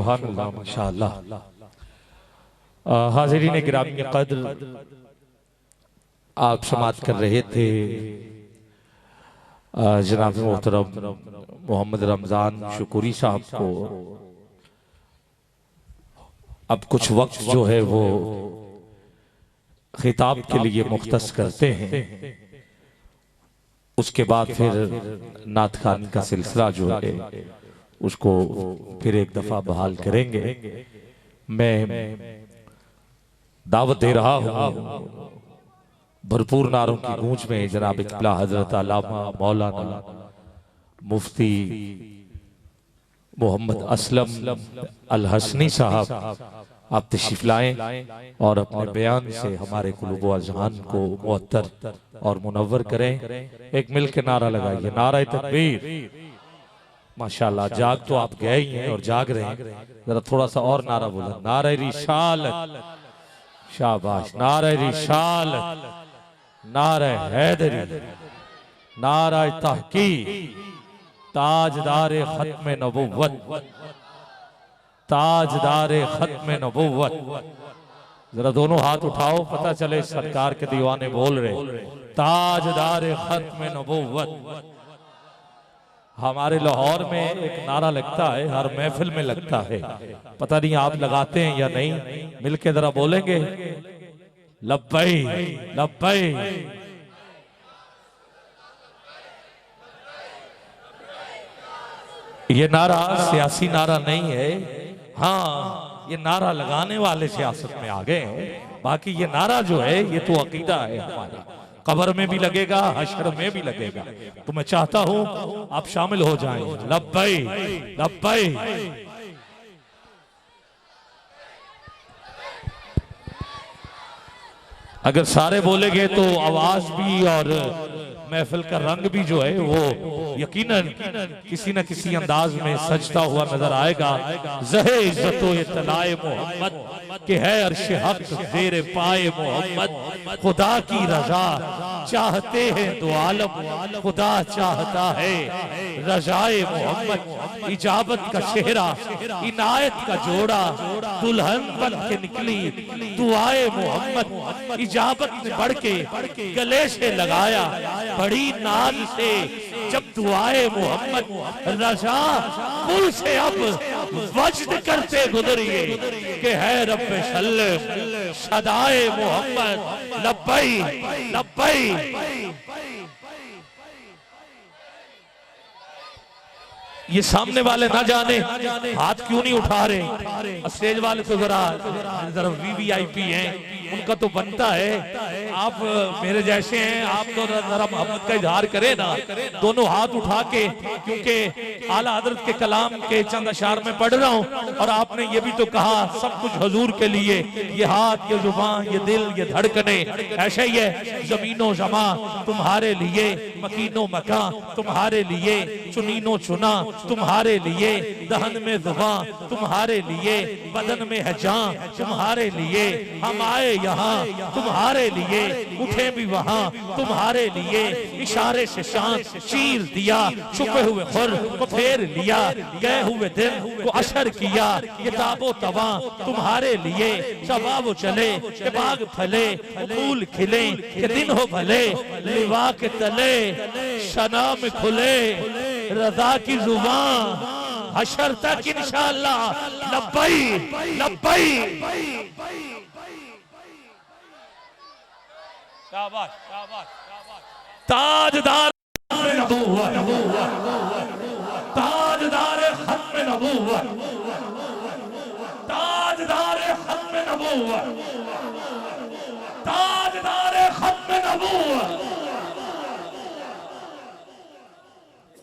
सुभान अल्लाह माशाअल्लाह। हाज़िरीन गिरामी क़द्र, आप समाअत कर रहे थे जनाब मोहतरम मोहम्मद रमज़ान शुक्री साहब को। अब कुछ वक्त जो है वो खिताब के लिए मुख्तस करते हैं, उसके बाद फिर नात खानी का सिलसिला जो है उसको फिर एक दफा बहाल करेंगे। मैं दावत दे रहा हूँ भरपूर नारों की गूंज में जनाब इकबाल हजरत अल्लामा मौलाना मुफ्ती मोहम्मद असलम अल हसनी साहब आप तशरीफ लाएं और अपने बयान से हमारे कुलूब व अज़हान को मुअत्तर और मुनव्वर करें। एक मिल के नारा लगाइए, नारा तकबीर। माशाल्लाह, जाग तो आप गए ही हैं और जाग रहे हैं, जरा थोड़ा सा और नारा बोलो, नारा रिसालत। शाबाश, नारा रिसालत, नारा हैदरी, नारा तहकीक, ताजदारे खत्म नबुव्वत, ताजदारे खत्म नबुव्वत। जरा दोनों हाथ उठाओ, पता चले सरकार के दीवाने बोल रहे, ताजदारे खत्म नबुव्वत। हमारे लाहौर में एक नारा लगता है, हर महफिल में लगता है, पता नहीं आप लगाते हैं या नहीं, मिलके जरा बोलेंगे, लब्बै लब्बै। ये नारा सियासी नारा नहीं है, हाँ ये नारा लगाने वाले सियासत में आ गए हैं, बाकी ये नारा जो है ये तो अकीदा है हमारा, कब्र में भी लगेगा, हश्र में भी लगेगा। तो मैं चाहता हूं आप शामिल हो जाएं, लब्बै लब्बै। अगर सारे बोलेंगे तो आवाज भी और महफिल का रंग भी जो है वो यकीनन किसी न किसी अंदाज में सजता हुआ नजर आएगा। ज़हे इज्जतो ये तलाए मोहम्मद के है अर्श हक तेरे पाए मोहम्मद, खुदा की रजा चाहते हैं दो आलम, खुदा चाहता है रजाए मोहम्मद। इजाबत का चेहरा इनायत का जोड़ा, दुल्हन बन के निकली दुआए मोहम्मद। इजाबत ने बढ़ के गले से लगाया बड़ी नाज से जब दुआए मोहम्मद, रजा कुल से अब वज्द करते गुजरिए कि है रब्बे सल्लम सदाए मोहम्मद। लब्बै लब्बै। ये सामने वाले ना जाने हाथ क्यों नहीं उठा रहे, स्टेज वाले तो जरा वीवीआईपी हैं, उनका तो बनता है, आप मेरे जैसे हैं, आप तो जरा मोहब्बत का इजहार करें ना, दोनों हाथ उठा के, क्योंकि आला हजरत के कलाम के चंद अशार में पढ़ रहा हूँ और आपने ये भी तो कहा सब कुछ हुजूर के लिए, ये हाथ, ये जुबान, ये दिल, ये धड़कने, ऐसे ही है जमीनो जमा तुम्हारे लिए, मकीनो मका तुम्हारे लिए, चुनीनो चुना तुम्हारे लिए, दहन में जुबान तुम्हारे लिए, बदन में है जान तुम्हारे लिए, हम आए यहाँ तुम्हारे लिए, उठे भी वहाँ तुम्हारे लिए, इशारे से शान चीर दिया, छुपे हुए खुर को फेर लिया, गए हुए दिन को अशर किया, ये ताबो तवा तुम्हारे लिए, शबाब चले के बाग फले, फूल खिले के दिन हो भले, लिवा के तले शना में खुले, रजा की जुबान हशर तक इंशाअल्लाह। लब्बै लब्बै। शाबाश शाबाश शाबाश। ताजदार नबूवत, ताजदार खत्म नबूवत, ताजदार खत्म नबूवत,